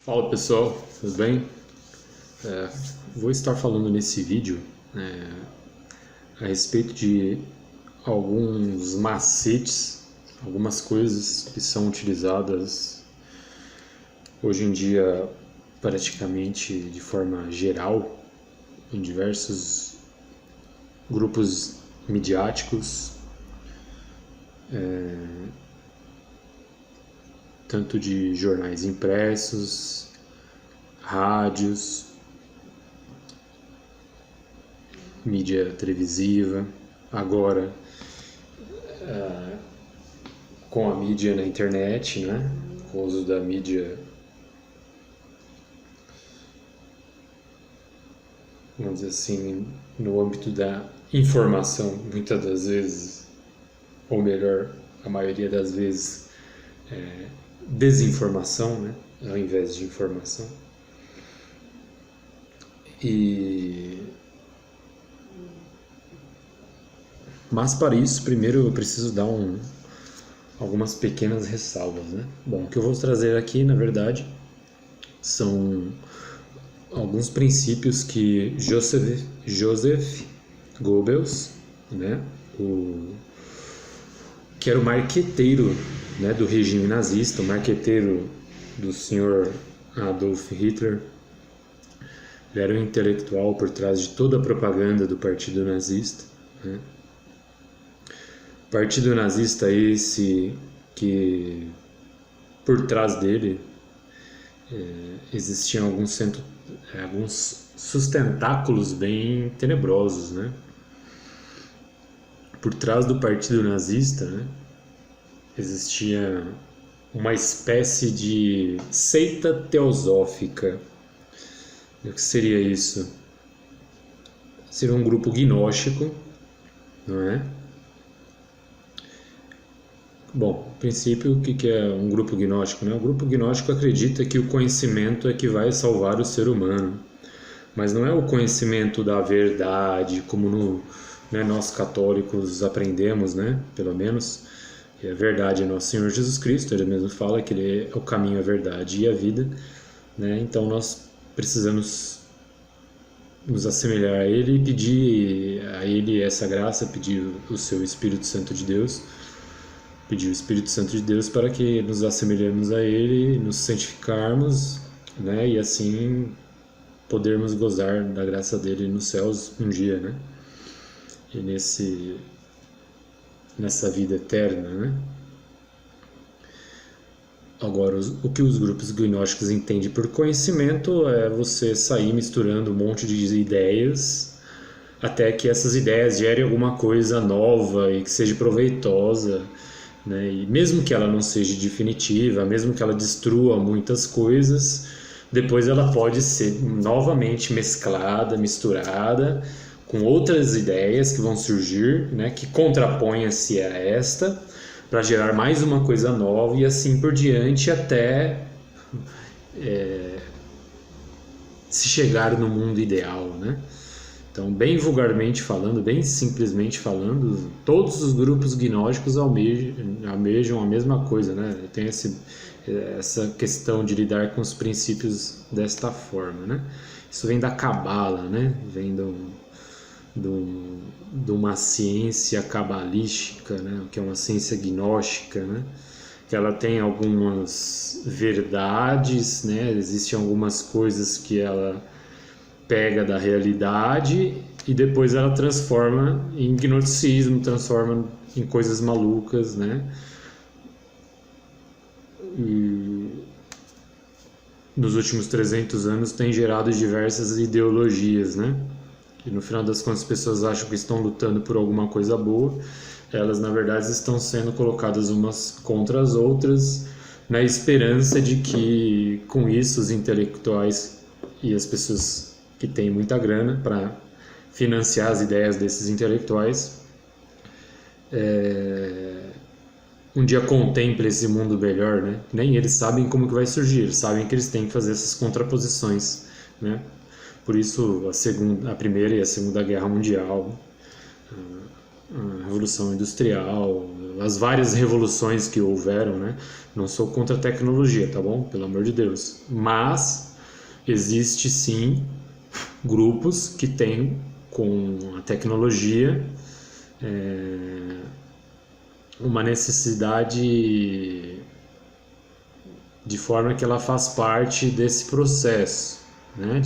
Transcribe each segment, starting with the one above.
Fala pessoal, tudo bem? Vou estar falando nesse vídeo a respeito de alguns macetes, algumas coisas que são utilizadas hoje em dia praticamente de forma geral em diversos grupos midiáticos, tanto de jornais impressos, rádios, mídia televisiva, agora com a mídia na internet, né? Com o uso da mídia, vamos dizer assim, no âmbito da informação, muitas das vezes, ou melhor, a maioria das vezes, desinformação, né? Ao invés de informação. Mas para isso, primeiro eu preciso dar algumas pequenas ressalvas, né? Bom, o que eu vou trazer aqui, na verdade, são alguns princípios que Joseph Goebbels, né? Que era o marqueteiro, né, do regime nazista, o marqueteiro do senhor Adolf Hitler. Ele era um intelectual por trás de toda a propaganda do Partido Nazista, né? Partido Nazista esse que por trás dele existiam alguns sustentáculos bem tenebrosos, né? Por trás do Partido Nazista, né, existia uma espécie de seita teosófica. O que seria isso? Seria um grupo gnóstico, não é? Bom, a princípio, o que é um grupo gnóstico, né? O grupo gnóstico acredita que o conhecimento é que vai salvar o ser humano, mas não é o conhecimento da verdade, como nós católicos aprendemos, né? Pelo menos, e a verdade é nosso Senhor Jesus Cristo, ele mesmo fala que ele é o caminho, a verdade e a vida, né? Então nós precisamos nos assemelhar a ele e pedir a ele essa graça, pedir o seu Espírito Santo de Deus, pedir o Espírito Santo de Deus para que nos assemelhemos a ele, nos santificarmos, né? E assim podermos gozar da graça dele nos céus um dia, né? E nessa vida eterna, né? Agora, o que os grupos gnósticos entendem por conhecimento é você sair misturando um monte de ideias até que essas ideias gerem alguma coisa nova e que seja proveitosa, né? E mesmo que ela não seja definitiva, mesmo que ela destrua muitas coisas, depois ela pode ser novamente mesclada, misturada com outras ideias que vão surgir, né, que contrapõem-se a esta, para gerar mais uma coisa nova e assim por diante até se chegar no mundo ideal, né? Então, bem vulgarmente falando, bem simplesmente falando, todos os grupos gnósticos almejam a mesma coisa, né? Tem essa questão de lidar com os princípios desta forma, né? Isso vem da Cabala, né? Vem de uma ciência cabalística, né? Que é uma ciência gnóstica, né? Que ela tem algumas verdades, né? Existem algumas coisas que ela pega da realidade e depois ela transforma em gnosticismo, transforma em coisas malucas, né? E nos últimos 300 anos tem gerado diversas ideologias, né? E no final das contas as pessoas acham que estão lutando por alguma coisa boa, elas na verdade estão sendo colocadas umas contra as outras, na esperança de que com isso os intelectuais e as pessoas que têm muita grana para financiar as ideias desses intelectuais um dia contemple esse mundo melhor, né? Nem eles sabem como que vai surgir, eles sabem que eles têm que fazer essas contraposições, né? Por isso a Primeira e a Segunda Guerra Mundial, a Revolução Industrial, as várias revoluções que houveram, né? Não sou contra a tecnologia, tá bom? Pelo amor de Deus. Mas existe sim grupos que têm com a tecnologia uma necessidade de forma que ela faz parte desse processo, né?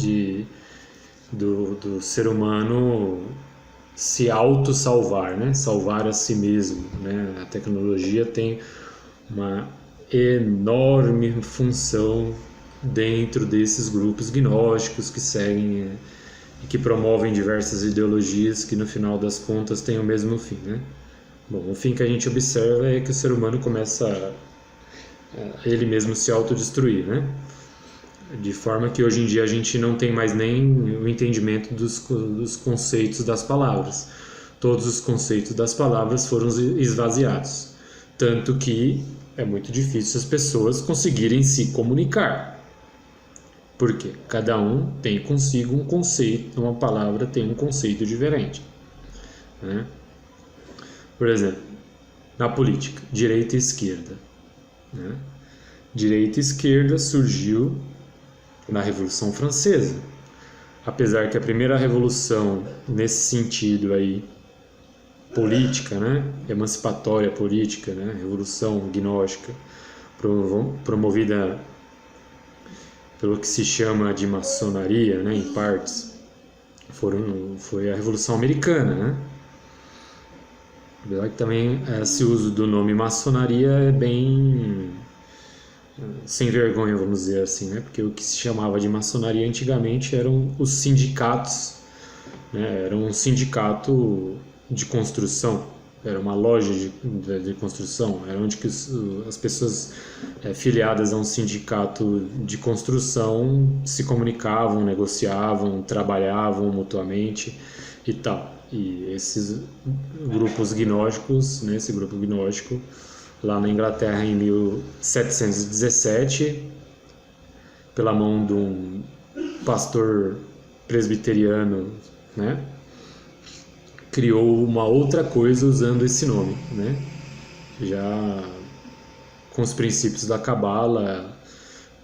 Do ser humano se auto-salvar, né? Salvar a si mesmo, né? A tecnologia tem uma enorme função dentro desses grupos gnósticos que seguem e que promovem diversas ideologias que no final das contas têm o mesmo fim, né? Bom, o fim que a gente observa é que o ser humano começa a ele mesmo se autodestruir, né? De forma que hoje em dia a gente não tem mais nem o entendimento dos conceitos das palavras. Todos os conceitos das palavras foram esvaziados. Tanto que é muito difícil as pessoas conseguirem se comunicar. Por quê? Cada um tem consigo um conceito, uma palavra tem um conceito diferente, né? Por exemplo, na política, direita e esquerda, né? Direita e esquerda surgiu na Revolução Francesa. Apesar que a primeira revolução nesse sentido aí política, né, emancipatória política, né, revolução gnóstica promovida pelo que se chama de maçonaria, né, em partes, foi a Revolução Americana, né? Apesar que também esse uso do nome maçonaria é bem sem vergonha, vamos dizer assim, né? Porque o que se chamava de maçonaria antigamente eram os sindicatos, né? Era um sindicato de construção, era uma loja de construção, era onde que as pessoas filiadas a um sindicato de construção se comunicavam, negociavam, trabalhavam mutuamente e tal. E esses grupos gnósticos, né? Esse grupo gnóstico lá na Inglaterra em 1717, pela mão de um pastor presbiteriano, né, criou uma outra coisa usando esse nome, né, já com os princípios da Cabala,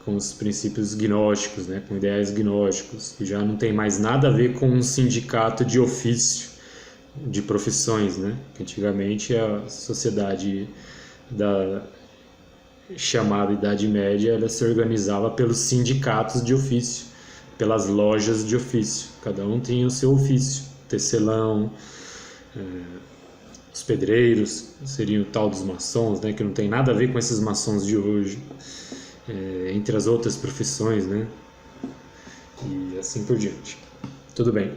com os princípios gnósticos, né, com ideais gnósticos, que já não tem mais nada a ver com um sindicato de ofício, de profissões, né, que antigamente a sociedade da chamada Idade Média, ela se organizava pelos sindicatos de ofício, pelas lojas de ofício. Cada um tinha o seu ofício. Tecelão, os pedreiros, seriam o tal dos maçons, né, que não tem nada a ver com esses maçons de hoje, entre as outras profissões, né, e assim por diante. Tudo bem.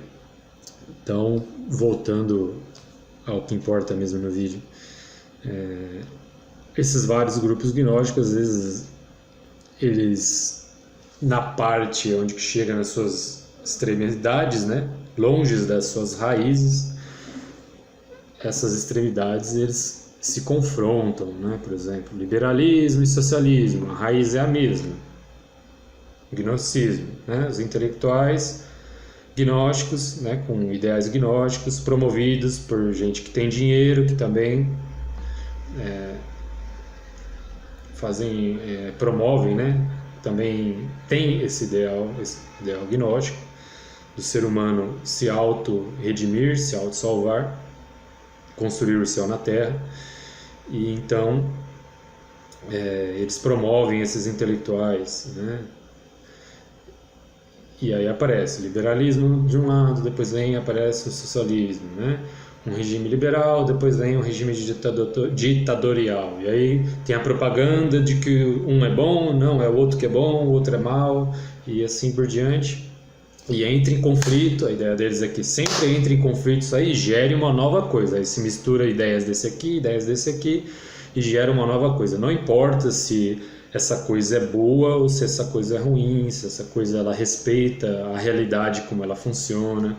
Então, voltando ao que importa mesmo no vídeo, esses vários grupos gnósticos, às vezes, eles, na parte onde chega nas suas extremidades, né, longe das suas raízes, essas extremidades, eles se confrontam, né, por exemplo, liberalismo e socialismo, a raiz é a mesma, gnosticismo, né, os intelectuais gnósticos, né, com ideais gnósticos, promovidos por gente que tem dinheiro, que também promovem, né? Também tem esse ideal gnóstico do ser humano se auto-redimir, se auto-salvar, construir o céu na terra. E então eles promovem esses intelectuais, né? E aí aparece o liberalismo de um lado, depois aparece o socialismo, né? Um regime liberal, depois vem um regime ditatorial. E aí tem a propaganda de que um é bom, não, é o outro que é bom, o outro é mau, e assim por diante. E entra em conflito, a ideia deles é que sempre entra em conflito isso aí e gere uma nova coisa. Aí se mistura ideias desse aqui, e gera uma nova coisa. Não importa se essa coisa é boa ou se essa coisa é ruim, se essa coisa ela respeita a realidade como ela funciona,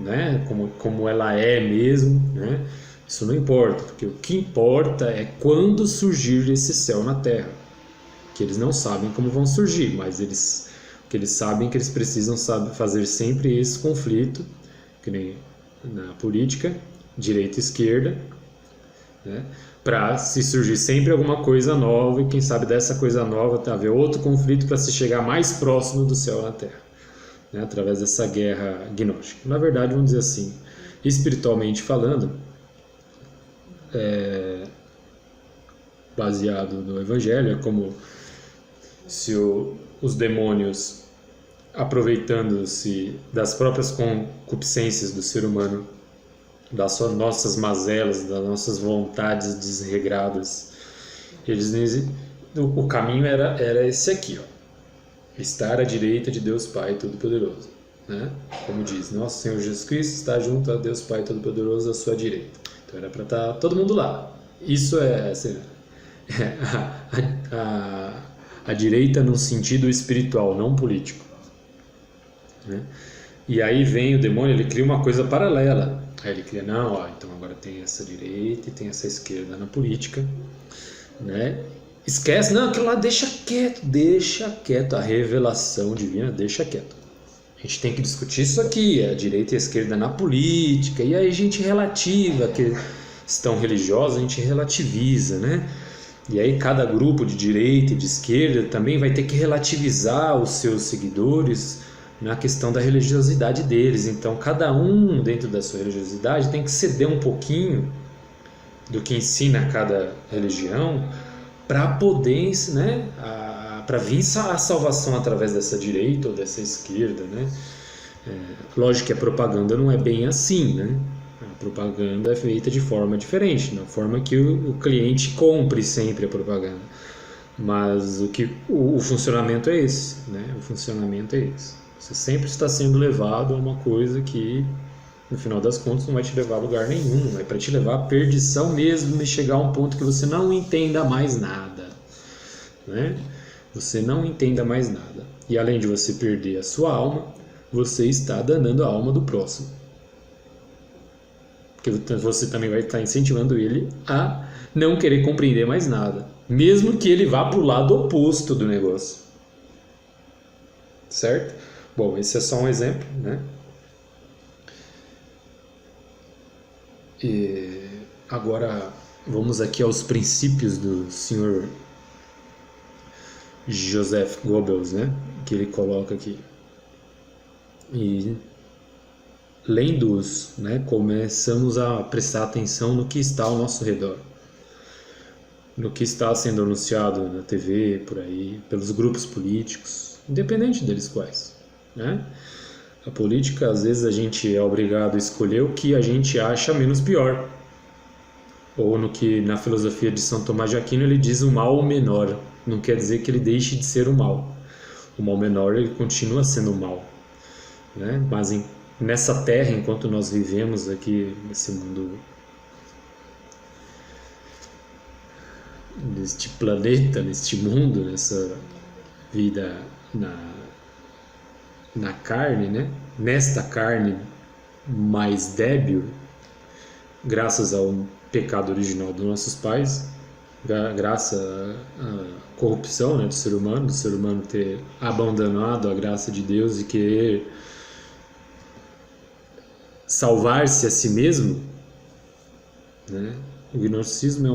né? Como ela é mesmo, né? Isso não importa, porque o que importa é quando surgir esse céu na Terra, que eles não sabem como vão surgir, mas eles sabem que eles precisam fazer sempre esse conflito, que nem na política, direita e esquerda, né? Para se surgir sempre alguma coisa nova, e quem sabe dessa coisa nova haver outro conflito para se chegar mais próximo do céu na terra, né? Através dessa guerra gnóstica. Na verdade, vamos dizer assim, espiritualmente falando, baseado no Evangelho, é como se os demônios, aproveitando-se das próprias concupiscências do ser humano, das nossas mazelas, das nossas vontades desregradas, o caminho era esse aqui, ó, estar à direita de Deus Pai Todo-Poderoso, né? Como diz, nosso Senhor Jesus Cristo está junto a Deus Pai Todo-Poderoso à sua direita. Então era para estar todo mundo lá. Isso é assim, a direita no sentido espiritual, não político, né? E aí vem o demônio, ele cria uma coisa paralela. Aí ele cria, não, ó, então agora tem essa direita e tem essa esquerda na política, né? Esquece, não, aquilo lá deixa quieto, a revelação divina deixa quieto. A gente tem que discutir isso aqui, a direita e a esquerda na política, e aí a gente relativa, que estão religiosos, a gente relativiza, né? E aí cada grupo de direita e de esquerda também vai ter que relativizar os seus seguidores na questão da religiosidade deles. Então cada um dentro da sua religiosidade tem que ceder um pouquinho do que ensina cada religião para poder, né, para vir a salvação através dessa direita ou dessa esquerda, né? Lógico que a propaganda não é bem assim, né? A propaganda é feita de forma diferente, na forma que o cliente compre sempre a propaganda. Mas o funcionamento é esse, né? O funcionamento é esse. Você sempre está sendo levado a uma coisa que, no final das contas, não vai te levar a lugar nenhum. É para te levar à perdição mesmo e chegar a um ponto que você não entenda mais nada, né? Você não entenda mais nada. E além de você perder a sua alma, você está danando a alma do próximo. Porque você também vai estar incentivando ele a não querer compreender mais nada, mesmo que ele vá para o lado oposto do negócio. Certo? Bom, esse é só um exemplo, né? E agora vamos aqui aos princípios do Sr. Joseph Goebbels, né? Que ele coloca aqui. E lendo-os, né, começamos a prestar atenção no que está ao nosso redor, no que está sendo anunciado na TV, por aí, pelos grupos políticos, independente deles quais, né? A política, às vezes a gente é obrigado a escolher o que a gente acha menos pior, ou no que na filosofia de São Tomás de Aquino ele diz o mal menor. Não quer dizer que ele deixe de ser o mal menor, ele continua sendo o mal, né? Mas nessa terra, enquanto nós vivemos aqui nesse mundo, neste planeta, neste mundo, nessa vida na carne, né? Nesta carne mais débil, graças ao pecado original dos nossos pais, graças à corrupção, né, do ser humano ter abandonado a graça de Deus e querer salvar-se a si mesmo, né? O gnosticismo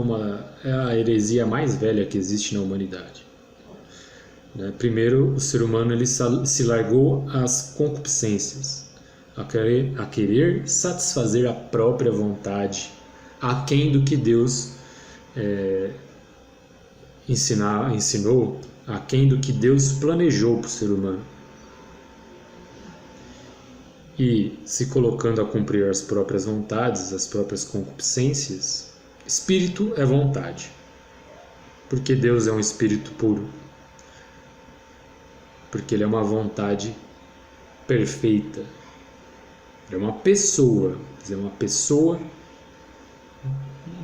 é a heresia mais velha que existe na humanidade, né? Primeiro, o ser humano ele se largou às concupiscências, a querer satisfazer a própria vontade, aquém do que Deus ensinou, aquém do que Deus planejou para o ser humano. E se colocando a cumprir as próprias vontades, as próprias concupiscências, espírito é vontade, porque Deus é um espírito puro, porque Ele é uma vontade perfeita, Ele é uma pessoa, quer dizer, uma pessoa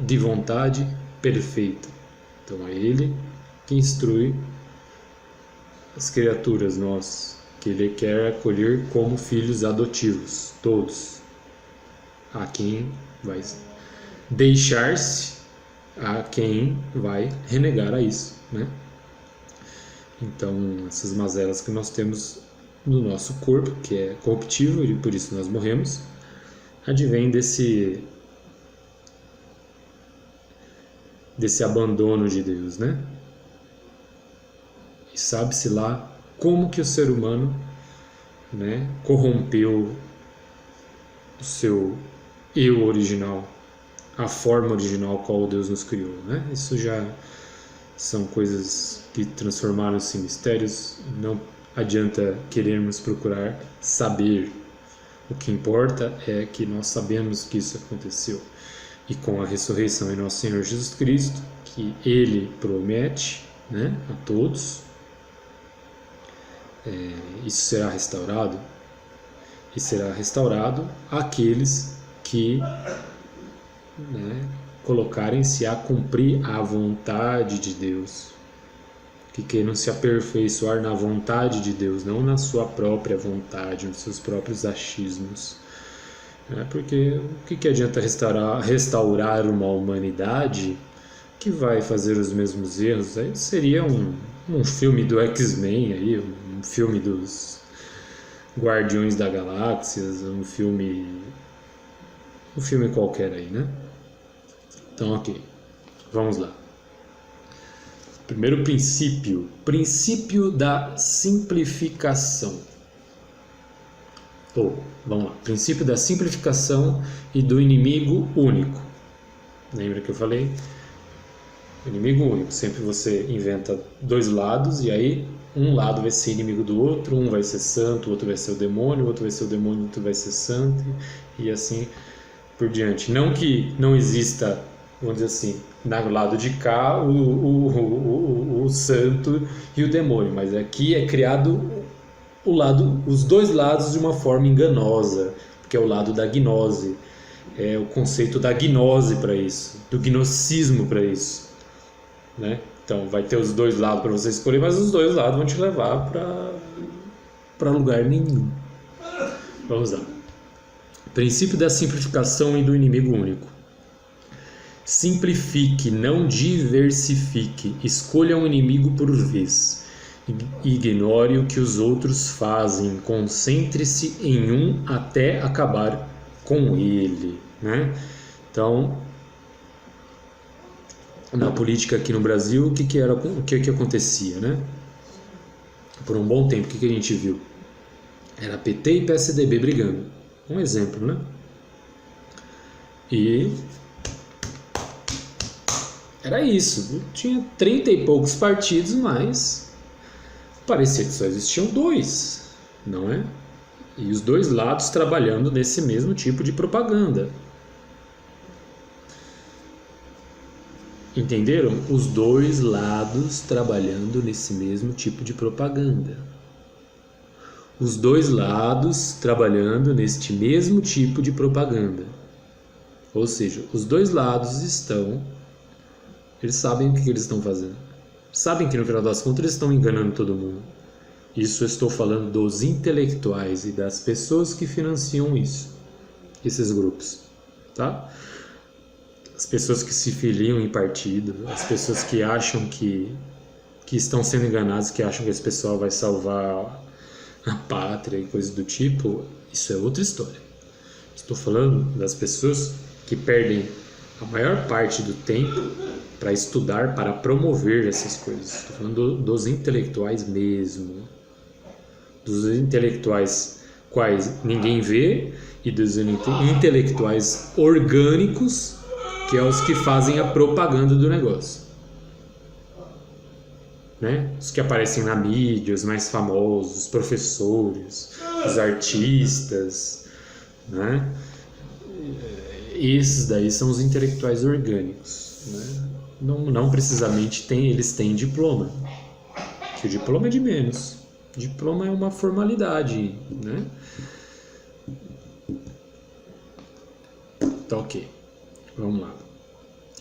de vontade perfeita. Então é Ele que instrui as criaturas, nós, que Ele quer acolher como filhos adotivos, todos, a quem vai deixar-se, a quem vai renegar a isso, né? Então, essas mazelas que nós temos no nosso corpo, que é corruptível e por isso nós morremos, advém desse desse abandono de Deus, né? E sabe-se lá como que o ser humano, né, corrompeu o seu eu original, a forma original qual Deus nos criou, né? Isso já são coisas que transformaram-se em mistérios. Não adianta querermos procurar saber. O que importa é que nós sabemos que isso aconteceu. E com a ressurreição em nosso Senhor Jesus Cristo, que Ele promete, né, a todos, isso será restaurado. E será restaurado àqueles que, né, colocarem-se a cumprir a vontade de Deus, que queiram se aperfeiçoar na vontade de Deus, não na sua própria vontade, nos seus próprios achismos. Porque o que adianta restaurar uma humanidade que vai fazer os mesmos erros? Aí seria um filme do X-Men, aí, um filme dos Guardiões da Galáxia, um filme qualquer aí, né? Então, ok, vamos lá. Primeiro princípio da simplificação. Vamos lá, princípio da simplificação e do inimigo único. Lembra que eu falei? Inimigo único, sempre você inventa dois lados e aí um lado vai ser inimigo do outro, um vai ser santo, o outro vai ser o demônio, outro o outro vai ser santo e assim por diante. Não que não exista, vamos dizer assim, do lado de cá o santo e o demônio, mas aqui é criado os dois lados de uma forma enganosa, que é o lado da gnose, é o conceito da gnose para isso, do gnosticismo para isso, né? Então vai ter os dois lados para você escolher, mas os dois lados vão te levar para lugar nenhum. Vamos lá. Princípio da simplificação e do inimigo único. Simplifique, não diversifique. Escolha um inimigo por vez. Ignore o que os outros fazem. Concentre-se em um até acabar com ele, né? Então, na política aqui no Brasil, o que acontecia, né? Por um bom tempo, o que a gente viu? Era PT e PSDB brigando. Um exemplo, né? E era isso. Tinha 30 e poucos partidos, mas parecia que só existiam dois, não é? E os dois lados trabalhando nesse mesmo tipo de propaganda. Entenderam? Os dois lados trabalhando nesse mesmo tipo de propaganda. Os dois lados trabalhando neste mesmo tipo de propaganda. Ou seja, os dois lados eles sabem o que eles estão fazendo. Sabem que no final das contas eles estão enganando todo mundo. Isso eu estou falando dos intelectuais e das pessoas que financiam esses grupos, tá? As pessoas que se filiam em partido, as pessoas que acham que estão sendo enganadas, que acham que esse pessoal vai salvar a pátria e coisas do tipo, isso é outra história. Estou falando das pessoas que perdem a maior parte do tempo para estudar, para promover essas coisas. Estou falando dos intelectuais mesmo. Dos intelectuais quais ninguém vê e dos intelectuais orgânicos, que é os que fazem a propaganda do negócio, né? Os que aparecem na mídia, os mais famosos, os professores, os artistas, né? Esses daí são os intelectuais orgânicos, né? Não precisamente eles têm diploma, que o diploma é de menos. Diploma é uma formalidade, né? Tá, ok. Vamos lá.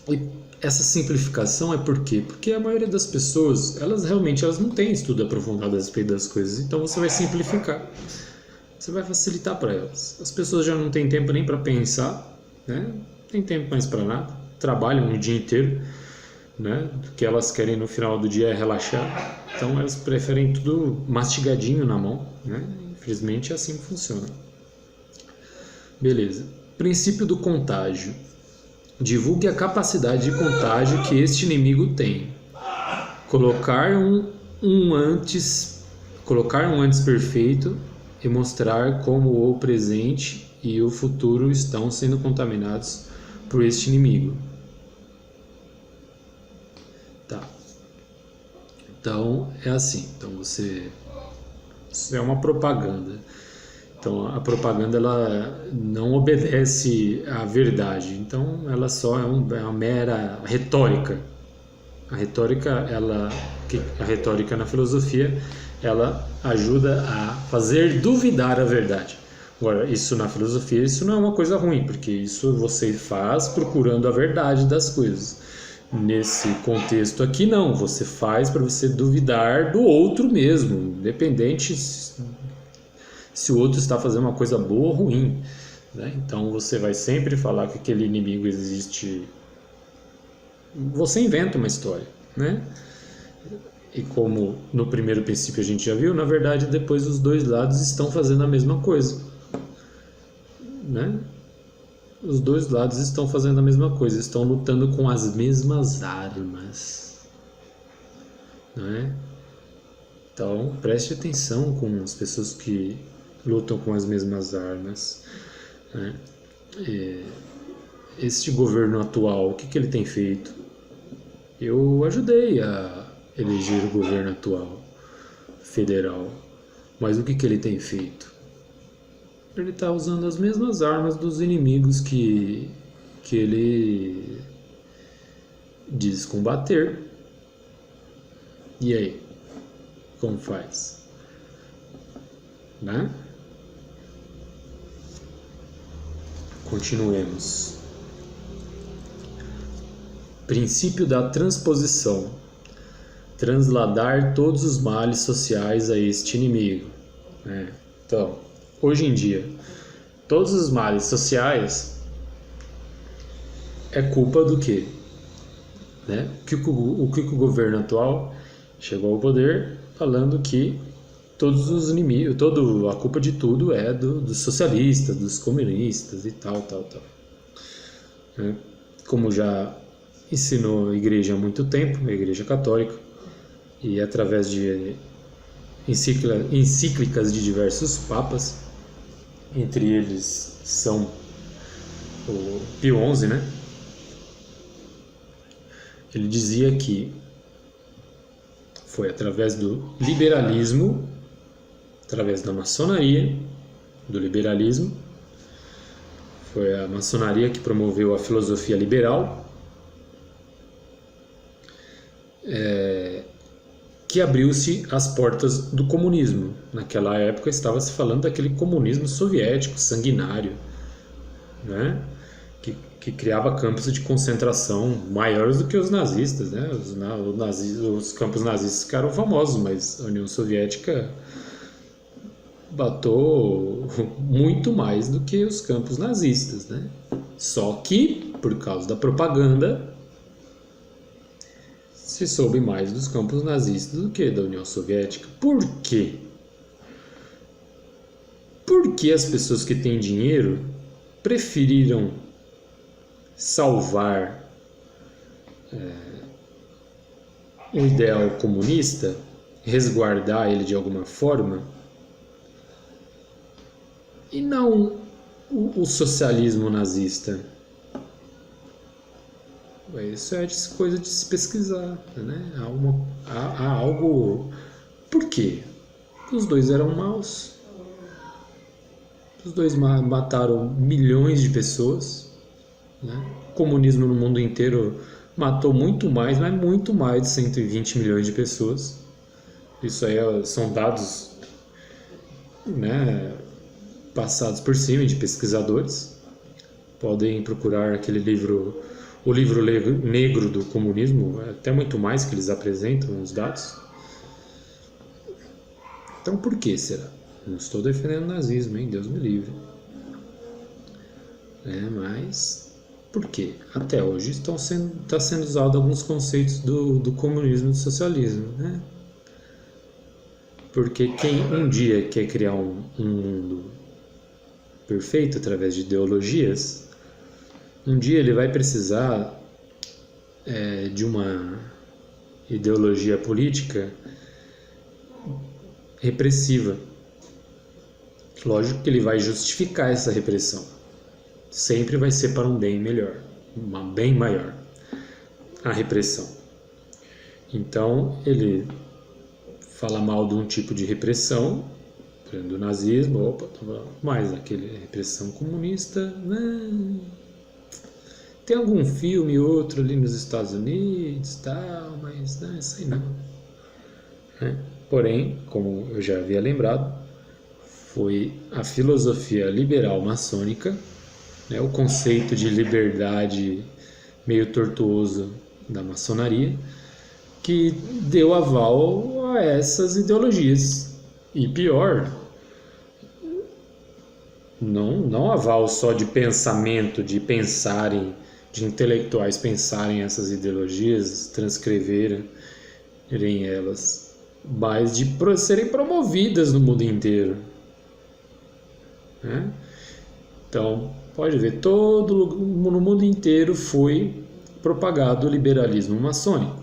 E essa simplificação é por quê? Porque a maioria das pessoas, elas não têm estudo aprofundado a respeito das coisas, então você vai simplificar. Você vai facilitar para elas. As pessoas já não têm tempo nem para pensar, né? Não tem tempo mais para nada. Trabalham o dia inteiro, né? O que elas querem no final do dia é relaxar. Então elas preferem tudo mastigadinho na mão, né? Infelizmente é assim que funciona. Beleza. Princípio do contágio. Divulgue a capacidade de contágio que este inimigo tem. Colocar um antes perfeito e mostrar como o presente e o futuro estão sendo contaminados por este inimigo. Tá. Então é assim. Então isso é uma propaganda. Então a propaganda ela não obedece à verdade. Então ela só é uma mera retórica. A retórica na filosofia, ela ajuda a fazer duvidar a verdade. Agora, isso na filosofia, isso não é uma coisa ruim, porque isso você faz procurando a verdade das coisas. Nesse contexto aqui, não. Você faz para você duvidar do outro mesmo, independente se o outro está fazendo uma coisa boa ou ruim, né? Então, você vai sempre falar que aquele inimigo existe. Você inventa uma história, né? E como no primeiro princípio a gente já viu, na verdade depois os dois lados estão fazendo a mesma coisa, né? Os dois lados estão fazendo a mesma coisa, estão lutando com as mesmas armas, né? Então preste atenção com as pessoas que lutam com as mesmas armas, né? Este governo atual, o que ele tem feito? Eu ajudei a eleger o governo atual, federal, mas o que ele tem feito? Ele está usando as mesmas armas dos inimigos que ele diz combater. E aí? Como faz? Né? Continuemos. Princípio da transposição. Transladar todos os males sociais a este inimigo. Então, hoje em dia, todos os males sociais é culpa do quê? Né? O que o governo atual chegou ao poder falando que todos os inimigos, a culpa de tudo é dos socialistas, dos comunistas e tal. Né? Como já ensinou a igreja há muito tempo, a igreja católica, e através de encíclicas de diversos papas, entre eles São o Pio XI, né? Ele dizia que foi através do liberalismo, através da maçonaria, do liberalismo, foi a maçonaria que promoveu a filosofia liberal, que abriu-se as portas do comunismo. Naquela época estava se falando daquele comunismo soviético, sanguinário, né? Que criava campos de concentração maiores do que os nazistas, né? Os campos nazistas ficaram famosos, mas a União Soviética matou muito mais do que os campos nazistas, né? Só que, por causa da propaganda, se soube mais dos campos nazistas do que da União Soviética. Por quê? Porque as pessoas que têm dinheiro preferiram salvar o ideal comunista, resguardar ele de alguma forma, e não o socialismo nazista. Isso é coisa de se pesquisar, né? Há algo... Por quê? Os dois eram maus. Os dois mataram milhões de pessoas, né? O comunismo no mundo inteiro matou muito mais, mas muito mais de 120 milhões de pessoas. Isso aí são dados, né, passados por cima de pesquisadores. Podem procurar aquele livro... O livro negro do comunismo, até muito mais que eles apresentam os dados. Então por que será? Não estou defendendo o nazismo, hein? Deus me livre. Mas por quê? Até hoje está sendo usado alguns conceitos do comunismo e do socialismo, né? Porque quem um dia quer criar um mundo perfeito através de ideologias, Um dia ele vai precisar de uma ideologia política repressiva. Lógico que ele vai justificar essa repressão. Sempre vai ser para um bem melhor, um bem maior, a repressão. Então, ele fala mal de um tipo de repressão, por exemplo, do nazismo, mas aquele repressão comunista, né? Tem algum filme ou outro ali nos Estados Unidos, tal, mas não, isso aí não. Porém, como eu já havia lembrado, foi a filosofia liberal maçônica, né, o conceito de liberdade meio tortuoso da maçonaria, que deu aval a essas ideologias. E pior, não aval só de pensamento, de pensarem, de intelectuais pensarem essas ideologias, transcreverem elas, mas de serem promovidas no mundo inteiro. Né? Então, pode ver, no mundo inteiro foi propagado o liberalismo maçônico.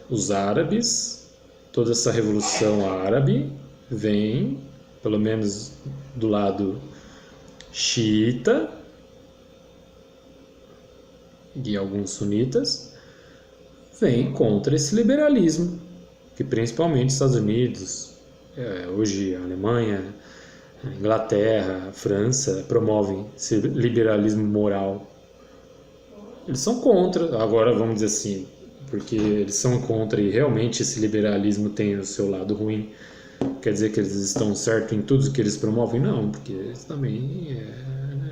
Os árabes, toda essa revolução árabe vem, pelo menos do lado xiita e alguns sunitas, vem contra esse liberalismo, que principalmente os Estados Unidos, hoje a Alemanha, a Inglaterra, a França promovem esse liberalismo moral. Eles são contra, agora vamos dizer assim, porque eles são contra e realmente esse liberalismo tem o seu lado ruim. Quer dizer que eles estão certos em tudo que eles promovem? Não, porque eles também,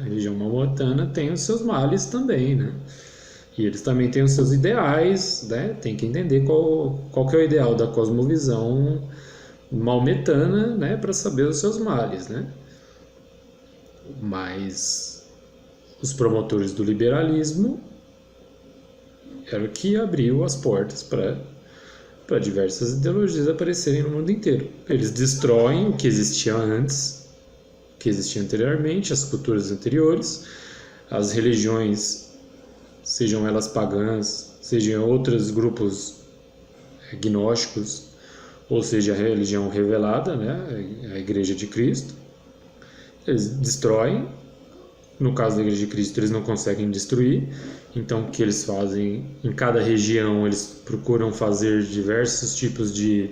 a religião maometana tem os seus males também, né? E eles também têm os seus ideais, né? Tem que entender qual que é o ideal da cosmovisão maometana, né? Para saber os seus males, né? Mas os promotores do liberalismo era o que abriu as portas para diversas ideologias aparecerem no mundo inteiro. Eles destroem o que existia antes, o que existia anteriormente, as culturas anteriores, as religiões, sejam elas pagãs, sejam outros grupos gnósticos, ou seja, a religião revelada, né, a Igreja de Cristo. Eles destroem. No caso da Igreja de Cristo, eles não conseguem destruir. Então, o que eles fazem? Em cada região, eles procuram fazer diversos tipos de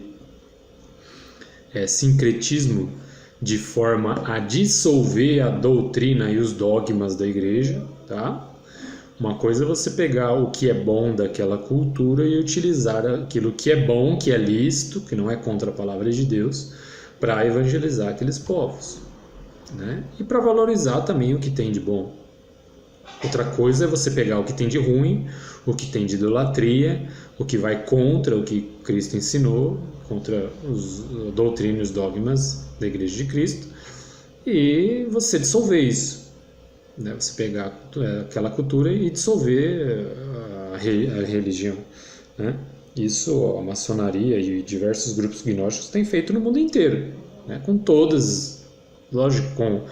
sincretismo, de forma a dissolver a doutrina e os dogmas da Igreja. Tá? Uma coisa é você pegar o que é bom daquela cultura e utilizar aquilo que é bom, que é lícito, que não é contra a palavra de Deus, para evangelizar aqueles povos. Né? E para valorizar também o que tem de bom. Outra coisa é você pegar o que tem de ruim, o que tem de idolatria, o que vai contra o que Cristo ensinou, contra os doutrinas e os dogmas da Igreja de Cristo, e você dissolver isso. Né? Você pegar aquela cultura e dissolver a religião. Né? Isso a maçonaria e diversos grupos gnósticos têm feito no mundo inteiro, né? Com todas. Lógico, com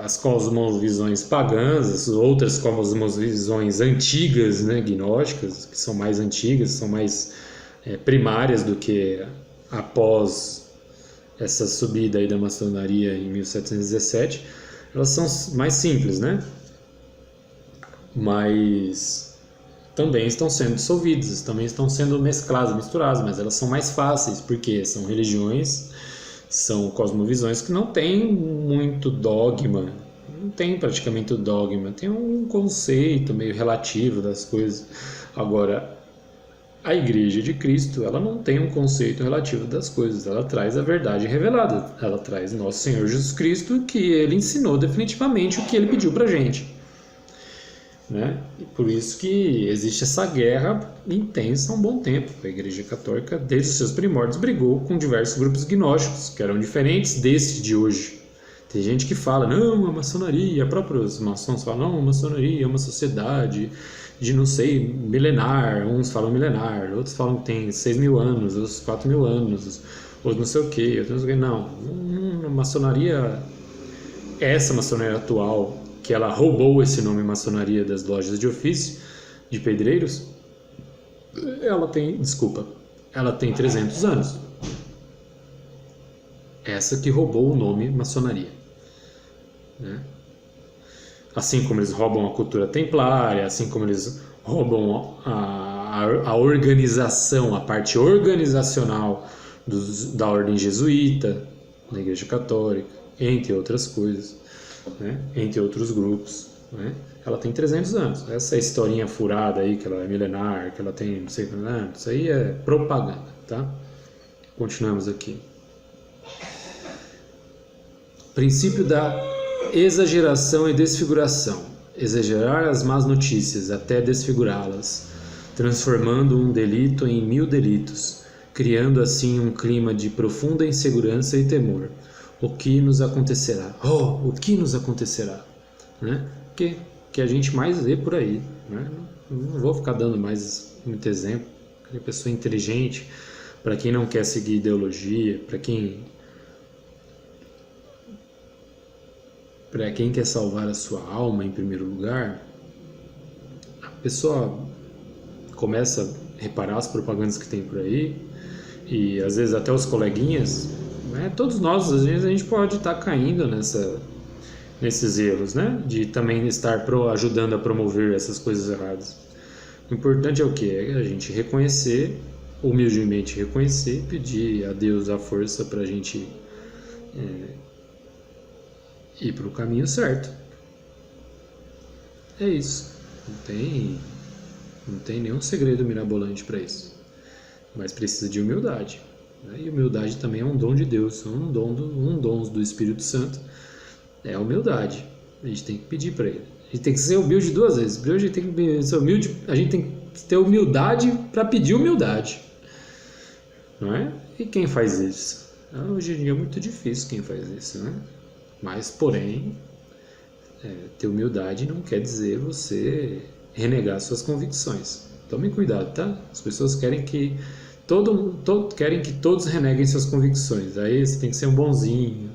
as cosmovisões pagãs, as outras cosmovisões antigas, né, gnósticas, que são mais antigas, são mais primárias do que após essa subida aí da maçonaria em 1717, elas são mais simples, né? Mas também estão sendo dissolvidas, também estão sendo mescladas, misturadas, mas elas são mais fáceis, porque são religiões, são cosmovisões que não tem muito dogma, não tem praticamente dogma, tem um conceito meio relativo das coisas. Agora, a Igreja de Cristo, ela não tem um conceito relativo das coisas, ela traz a verdade revelada, ela traz nosso Senhor Jesus Cristo, que ele ensinou definitivamente o que ele pediu pra gente. Né? E por isso que existe essa guerra intensa há um bom tempo. A Igreja Católica, desde os seus primórdios, brigou com diversos grupos gnósticos, que eram diferentes desse de hoje. Tem gente que fala, não, a maçonaria, próprios maçons falam, não, a maçonaria é uma sociedade de, não sei, milenar. Uns falam milenar, outros falam que tem 6.000 anos, outros 4.000 anos, outros não sei o que, outros não sei o que. Não, a maçonaria, essa maçonaria atual, que que ela roubou esse nome maçonaria das lojas de ofício, de pedreiros, ela tem 300 anos. Essa que roubou o nome maçonaria, né? Assim como eles roubam a cultura templária, assim como eles roubam a organização, a parte organizacional da ordem jesuíta, da Igreja Católica, entre outras coisas, né? Entre outros grupos, né? Ela tem 300 anos. Essa historinha furada aí, que ela é milenar, que ela tem não sei quantos anos, isso aí é propaganda, tá? Continuamos aqui. Princípio da exageração e desfiguração. Exagerar as más notícias até desfigurá-las, transformando um delito em 1000 delitos, criando assim um clima de profunda insegurança e temor. O que nos acontecerá? Oh, o que nos acontecerá? Né? Que a gente mais vê por aí, né? Não vou ficar dando mais muito exemplo. Para pessoa inteligente, para quem não quer seguir ideologia, para quem quer salvar a sua alma em primeiro lugar, a pessoa começa a reparar as propagandas que tem por aí, e às vezes até os coleguinhas, né? Todos nós, às vezes, a gente pode estar caindo nesses erros, né? De também estar ajudando a promover essas coisas erradas. O importante é o quê? É a gente reconhecer, humildemente reconhecer, pedir a Deus a força para a gente ir para o caminho certo. É isso. Não tem nenhum segredo mirabolante para isso. Mas precisa de humildade, né? E humildade também é um dom de Deus, um dom do Espírito Santo. É a humildade. A gente tem que pedir para Ele. A gente tem que ser humilde 2 vezes. Primeiro a gente tem que ser humilde, a gente tem que ter humildade para pedir humildade, não é? E quem faz isso? Hoje em dia é muito difícil quem faz isso, né? Mas, porém, ter humildade não quer dizer você renegar suas convicções. Tome cuidado, tá? As pessoas querem que querem que todos reneguem suas convicções. Aí você tem que ser um bonzinho,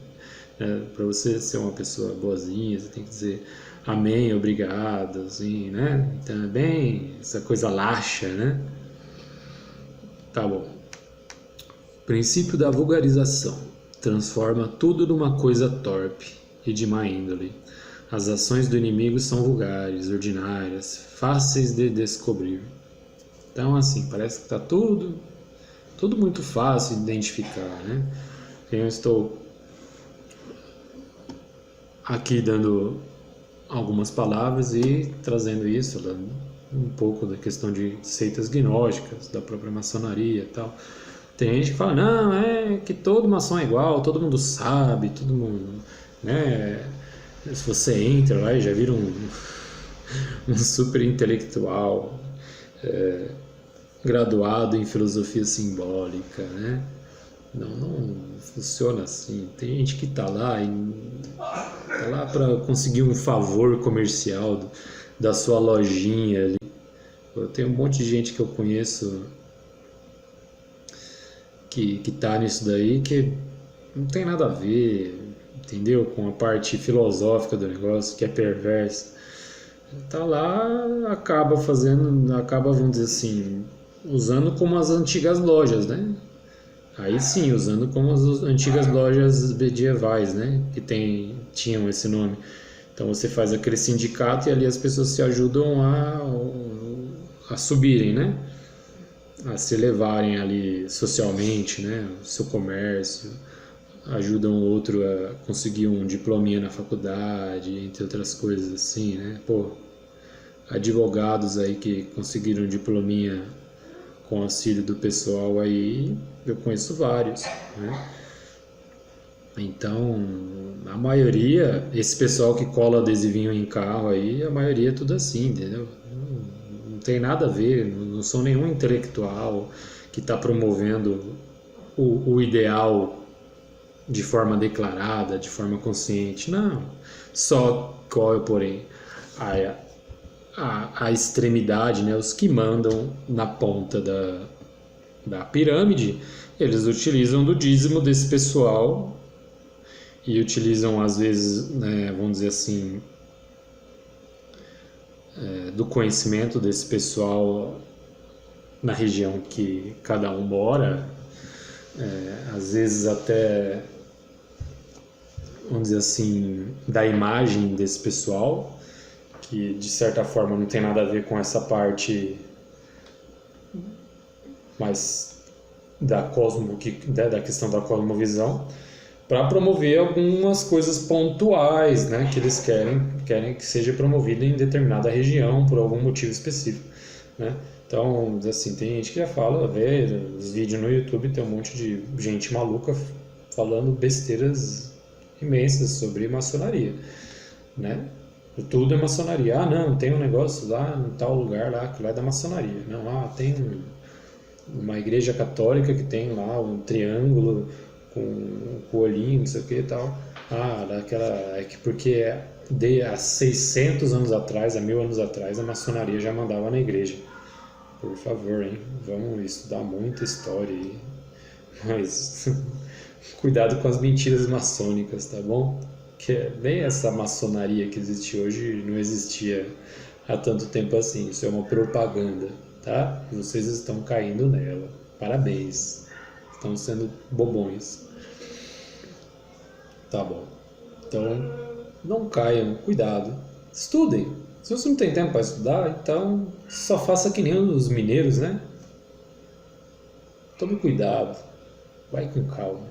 né? Para você ser uma pessoa boazinha, você tem que dizer amém, obrigado, assim, né? Então é bem essa coisa laxa, né? Tá bom. Princípio da vulgarização. Transforma tudo numa coisa torpe e de má índole. As ações do inimigo são vulgares, ordinárias, fáceis de descobrir. Então, assim, parece que está tudo muito fácil de identificar, né? Eu estou aqui dando algumas palavras e trazendo isso, um pouco da questão de seitas gnósticas, da própria maçonaria e tal. Tem gente que fala, não, é que todo maçom é igual, todo mundo sabe, todo mundo, né? Se você entra lá e já vira um super intelectual, graduado em filosofia simbólica, né? Não funciona assim. Tem gente que tá lá para conseguir um favor comercial da sua lojinha ali. Eu tenho um monte de gente que eu conheço que tá nisso daí, que não tem nada a ver, entendeu? Com a parte filosófica do negócio, que é perversa. Tá lá, acaba, vamos dizer assim, usando como as antigas lojas, né? Aí sim, usando como as antigas lojas medievais, né? Que tinham esse nome. Então você faz aquele sindicato e ali as pessoas se ajudam a subirem, né? A se elevarem ali socialmente, né? O seu comércio, ajudam o outro a conseguir um diplominha na faculdade, entre outras coisas assim, né? Pô, advogados aí que conseguiram um diplominha com auxílio do pessoal aí, eu conheço vários, né? Então, a maioria, esse pessoal que cola adesivinho em carro aí, a maioria é tudo assim, entendeu? Não tem nada a ver, não sou nenhum intelectual que está promovendo o ideal de forma declarada, de forma consciente, não. Só qual é, porém, a extremidade, né? Os que mandam na ponta da pirâmide, eles utilizam do dízimo desse pessoal e utilizam, às vezes, né, vamos dizer assim, do conhecimento desse pessoal na região que cada um mora, às vezes até, vamos dizer assim, da imagem desse pessoal, que de certa forma não tem nada a ver com essa parte mais da questão da cosmovisão, para promover algumas coisas pontuais, né, que eles querem que seja promovida em determinada região por algum motivo específico, né? Então, assim, tem gente que já fala, vê os vídeos no YouTube, tem um monte de gente maluca falando besteiras imensas sobre maçonaria, né? Tudo é maçonaria. Ah, não, tem um negócio lá em tal lugar lá que lá é da maçonaria. Não, tem uma igreja católica que tem lá um triângulo com um olhinho, não sei o que e tal. Porque há 600 anos atrás, há 1000 anos atrás, a maçonaria já mandava na igreja. Por favor, hein? Vamos estudar muita história aí. Mas cuidado com as mentiras maçônicas, tá bom? Que bem essa maçonaria que existe hoje não existia há tanto tempo assim. Isso é uma propaganda, tá? Vocês estão caindo nela. Parabéns. Estão sendo bobões. Tá bom. Então, não caiam. Cuidado. Estudem. Se você não tem tempo para estudar, então só faça que nem os mineiros, né? Tome cuidado. Vai com calma.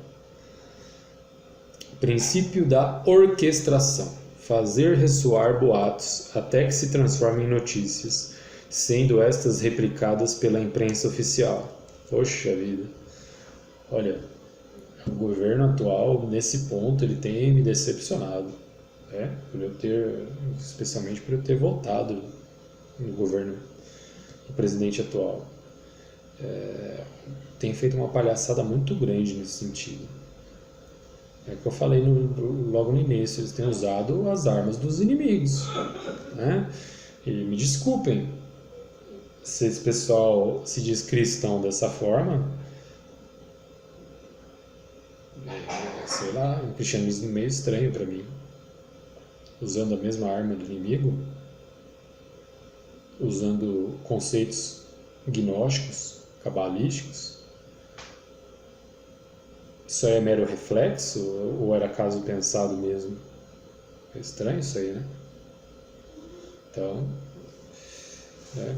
Princípio da orquestração. Fazer ressoar boatos até que se transformem em notícias, sendo estas replicadas pela imprensa oficial. Poxa vida. Olha, o governo atual, nesse ponto, ele tem me decepcionado. Especialmente por eu ter votado no governo do presidente atual. Tem feito uma palhaçada muito grande nesse sentido. É o que eu falei logo no início, eles têm usado as armas dos inimigos, né? E me desculpem se esse pessoal se diz cristão dessa forma, sei lá, um cristianismo meio estranho para mim, usando a mesma arma do inimigo, usando conceitos gnósticos, cabalísticos. Isso aí é mero reflexo ou era caso pensado mesmo? É estranho isso aí, né? Então,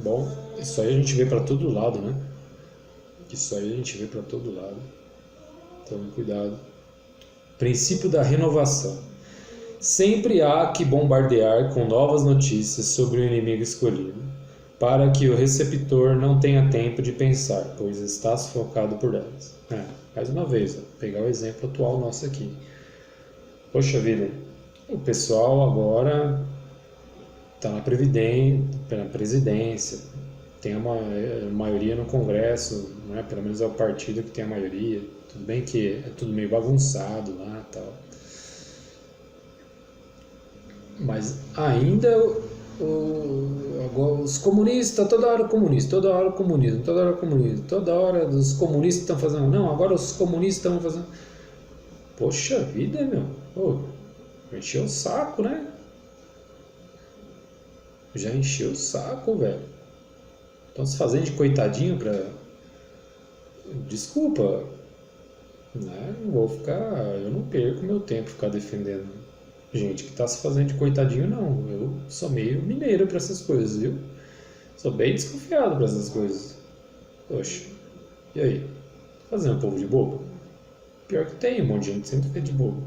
bom, isso aí a gente vê para todo lado, né? Isso aí a gente vê para todo lado. Então, cuidado. Princípio da renovação. Sempre há que bombardear com novas notícias sobre o inimigo escolhido, para que o receptor não tenha tempo de pensar, pois está sufocado por elas. Mais uma vez, pegar o exemplo atual nosso aqui. Poxa vida, o pessoal agora está na presidência, tem uma maioria no Congresso, né? Pelo menos é o partido que tem a maioria. Tudo bem que é tudo meio bagunçado lá e tal. Mas ainda agora os comunistas, toda hora comunismo, toda hora os comunistas estão fazendo, não, agora os comunistas estão fazendo. Poxa vida, meu, encheu o saco, né? Já encheu o saco, velho. Estão se fazendo de coitadinho pra... Desculpa, né? Eu não perco meu tempo ficar defendendo gente que tá se fazendo de coitadinho, não. Eu sou meio mineiro pra essas coisas, viu? Sou bem desconfiado pra essas coisas. Poxa, e aí? Fazendo o povo de bobo? Pior que tem, um monte de gente sempre fica de bobo.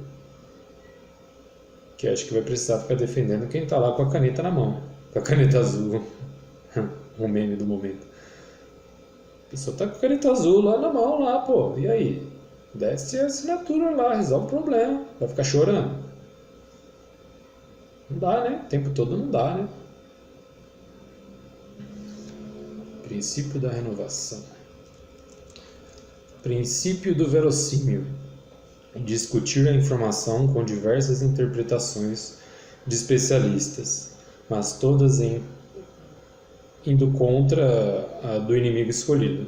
Que acha que vai precisar ficar defendendo quem tá lá com a caneta na mão. Com a caneta azul. O meme do momento. A pessoa tá com a caneta azul lá na mão, lá, pô. E aí? Desce a assinatura lá, resolve o problema. Vai ficar chorando? Não dá, né? O tempo todo não dá, né? Princípio da renovação. Princípio do verossímil. Discutir a informação com diversas interpretações de especialistas, mas todas indo contra a do inimigo escolhido.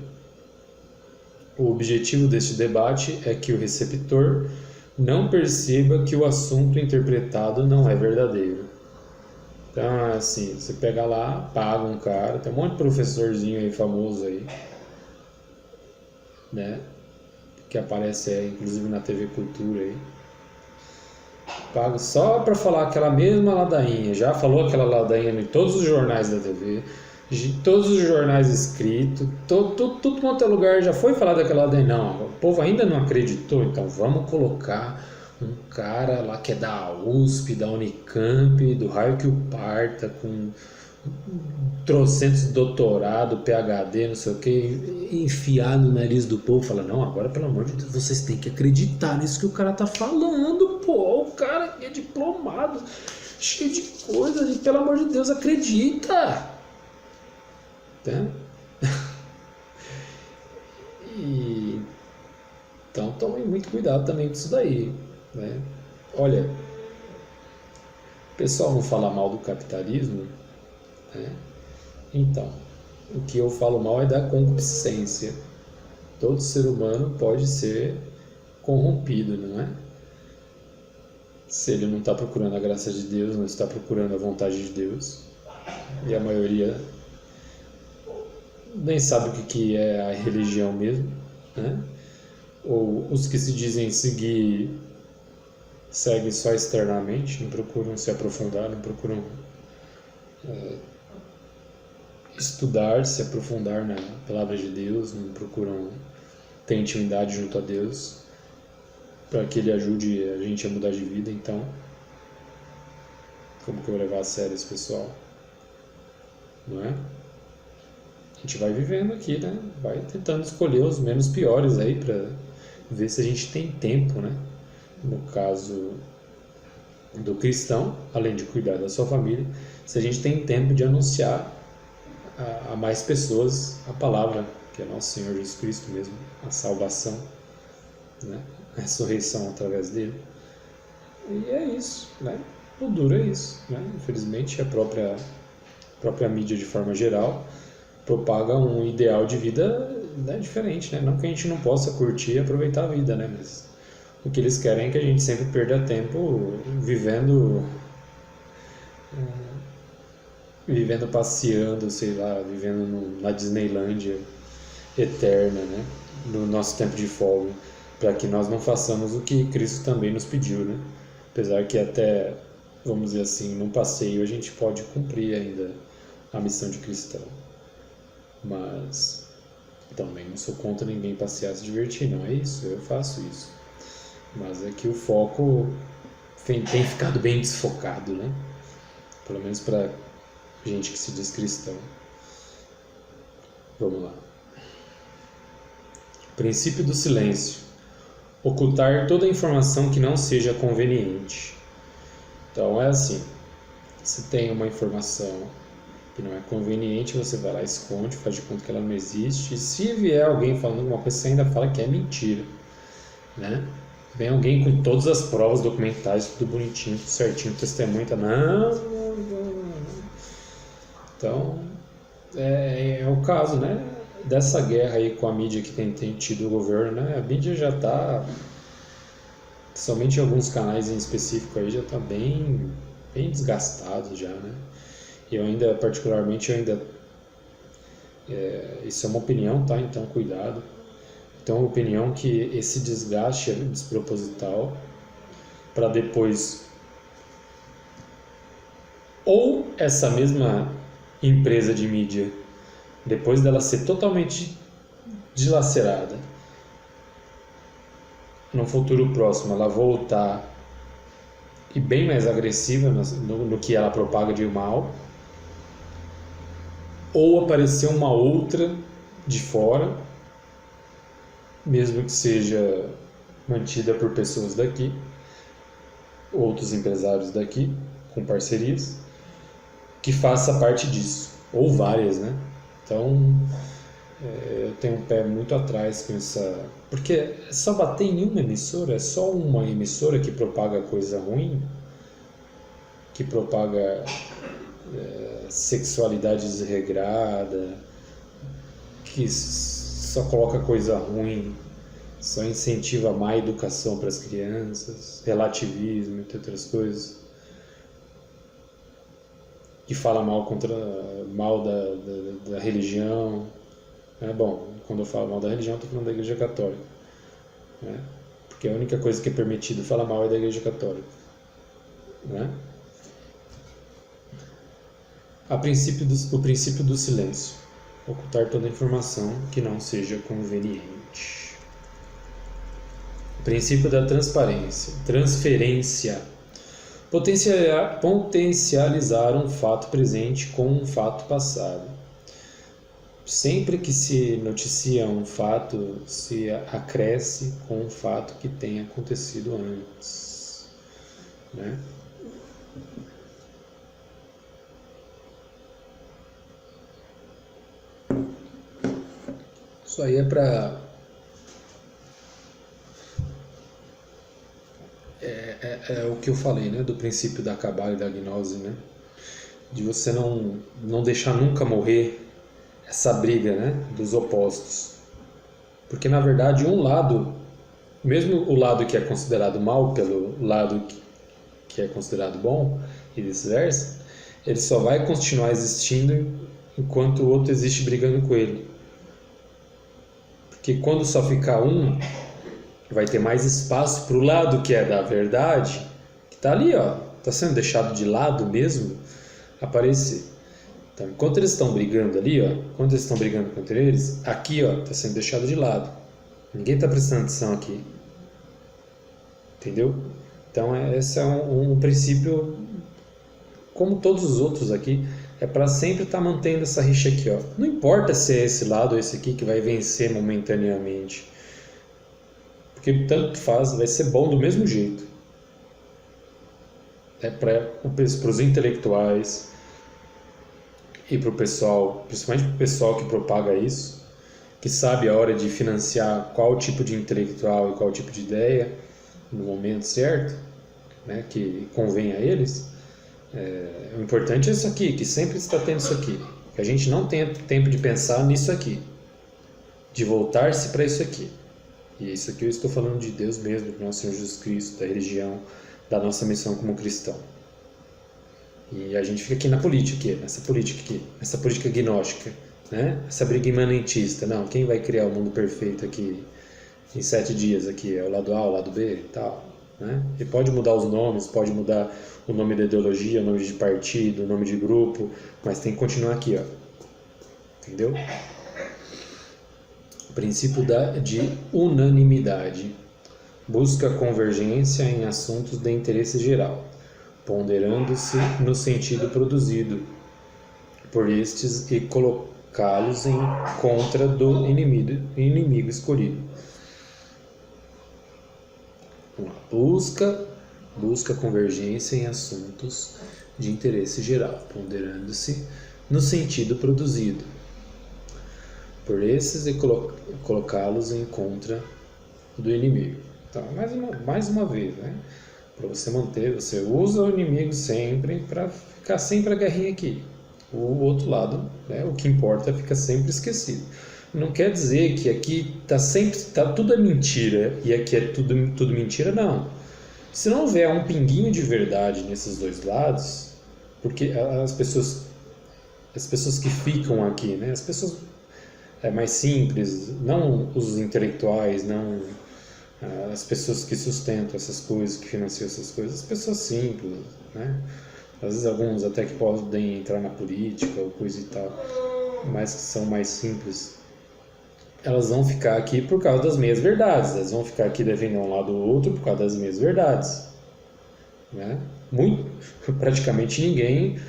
O objetivo deste debate é que o receptor não perceba que o assunto interpretado não é verdadeiro. Então, assim, você pega lá, paga um cara, tem um monte de professorzinho aí famoso aí, né? Que aparece aí, inclusive na TV Cultura aí. Pago só para falar aquela mesma ladainha. Já falou aquela ladainha em todos os jornais da TV, de todos os jornais escritos, tudo quanto é lugar já foi falado daquela ladainha. Não, o povo ainda não acreditou, então vamos colocar um cara lá que é da USP, da Unicamp, do raio que o parta, com trocentos doutorado, PhD, não sei o que, enfiar no nariz do povo, fala, não, agora pelo amor de Deus, vocês têm que acreditar nisso que o cara tá falando, pô, o cara é diplomado, cheio de coisa, e pelo amor de Deus, acredita! Tá? E, então tomem muito cuidado também com isso daí, né? Olha, o pessoal não fala mal do capitalismo, né? Então, o que eu falo mal é da concupiscência. Todo ser humano pode ser corrompido, não é? Se ele não está procurando a graça de Deus, não está procurando a vontade de Deus, e a maioria nem sabe o que é a religião mesmo, né? Ou os que se dizem seguir seguem só externamente, não procuram se aprofundar, não procuram estudar, se aprofundar na palavra de Deus, não procuram ter intimidade junto a Deus para que Ele ajude a gente a mudar de vida. Então, como que eu vou levar a sério esse pessoal? Não é? A gente vai vivendo aqui, né? Vai tentando escolher os menos piores aí para ver se a gente tem tempo, né? No caso do cristão, além de cuidar da sua família, se a gente tem tempo de anunciar a mais pessoas a palavra, que é nosso Senhor Jesus Cristo mesmo, a salvação, né? A ressurreição através dele. E é isso, né? O duro é isso, né? Infelizmente a própria mídia de forma geral propaga um ideal de vida, né, diferente, né? Não que a gente não possa curtir e aproveitar a vida, né? Mas o que eles querem é que a gente sempre perda tempo vivendo, passeando, sei lá, vivendo na Disneylândia eterna, né? No nosso tempo de folga, para que nós não façamos o que Cristo também nos pediu, né? Apesar que até, vamos dizer assim, num passeio a gente pode cumprir ainda a missão de cristão. Mas também não sou contra ninguém passear, se divertir, não é isso, eu faço isso. Mas é que o foco tem ficado bem desfocado, né? Pelo menos para gente que se diz cristão. Vamos lá. Princípio do silêncio. Ocultar toda informação que não seja conveniente. Então é assim, se tem uma informação que não é conveniente, você vai lá, esconde, faz de conta que ela não existe. E se vier alguém falando alguma coisa, você ainda fala que é mentira, né? Vem alguém com todas as provas documentais, tudo bonitinho, tudo certinho, testemunha, não. Então, é o caso, né? Dessa guerra aí com a mídia que tem tido o governo, né? A mídia já está, somente em alguns canais em específico aí, já está bem desgastado já, né? E eu ainda, particularmente, isso é uma opinião, tá? Então, cuidado. Então, a opinião que esse desgaste é desproposital para depois ou essa mesma empresa de mídia, depois dela ser totalmente dilacerada, no futuro próximo ela voltar e bem mais agressiva no que ela propaga de mal, ou aparecer uma outra de fora, mesmo que seja mantida por pessoas daqui, outros empresários daqui, com parcerias, que faça parte disso, ou várias, né? Então, eu tenho um pé muito atrás com essa... Porque é só bater em uma emissora, é só uma emissora que propaga coisa ruim, que propaga sexualidade desregrada, que só coloca coisa ruim, só incentiva a má educação para as crianças, relativismo, entre outras coisas. que fala mal da religião. Bom, quando eu falo mal da religião, estou falando da Igreja Católica, né? Porque a única coisa que é permitido falar mal é da Igreja Católica, né? O princípio do silêncio. Ocultar toda informação que não seja conveniente. O princípio da transferência. Potencializar um fato presente com um fato passado. Sempre que se noticia um fato, se acresce com um fato que tenha acontecido antes, né? Isso aí é para é o que eu falei, né, do princípio da cabala e da gnose, né? De você não deixar nunca morrer essa briga, né, dos opostos. Porque na verdade um lado, mesmo o lado que é considerado mal pelo lado que é considerado bom e vice-versa, ele só vai continuar existindo enquanto o outro existe brigando com ele. Porque quando só ficar um, vai ter mais espaço para o lado que é da verdade, que está ali, ó, está sendo deixado de lado mesmo, aparecer. Então, enquanto eles estão brigando ali, ó, enquanto eles estão brigando contra eles, aqui, ó, está sendo deixado de lado. Ninguém está prestando atenção aqui. Entendeu? Então, esse é um princípio, como todos os outros aqui, é para sempre estar mantendo essa rixa aqui, ó. Não importa se é esse lado ou esse aqui que vai vencer momentaneamente. Porque tanto faz, vai ser bom do mesmo jeito. É para os intelectuais e para o pessoal, principalmente para o pessoal que propaga isso, que sabe a hora de financiar qual tipo de intelectual e qual tipo de ideia no momento certo, né, que convém a eles. O importante é isso aqui, que sempre está tendo isso aqui. Que a gente não tenha tempo de pensar nisso aqui, de voltar-se para isso aqui. E isso aqui eu estou falando de Deus mesmo, do nosso Senhor Jesus Cristo, da religião, da nossa missão como cristão. E a gente fica aqui na política, nessa política gnóstica, né? Essa briga imanentista. Não, quem vai criar o mundo perfeito aqui em 7 dias aqui? É o lado A, o lado B e tal, né? E pode mudar os nomes, pode mudar o nome da ideologia, o nome de partido, o nome de grupo, mas tem que continuar aqui, ó. Entendeu? O princípio de unanimidade. Busca convergência em assuntos de interesse geral, ponderando-se no sentido produzido por estes e colocá-los em contra do inimigo escolhido. Busca convergência em assuntos de interesse geral, ponderando-se no sentido produzido por esses e colocá-los em contra do inimigo. Então, mais uma vez, né? Para você manter, você usa o inimigo sempre para ficar sempre a guerrinha aqui. O outro lado, né, o que importa, fica sempre esquecido. Não quer dizer que aqui tá tudo é mentira e aqui é tudo mentira, não. Se não houver um pinguinho de verdade nesses dois lados, porque as pessoas que ficam aqui, né, as pessoas mais simples, não os intelectuais, não as pessoas que sustentam essas coisas, que financiam essas coisas, as pessoas simples, né? Às vezes alguns até que podem entrar na política ou coisa e tal, mas que são mais simples, elas vão ficar aqui por causa das meias verdades, elas vão ficar aqui defendendo um lado ou outro por causa das meias verdades, né? Praticamente ninguém,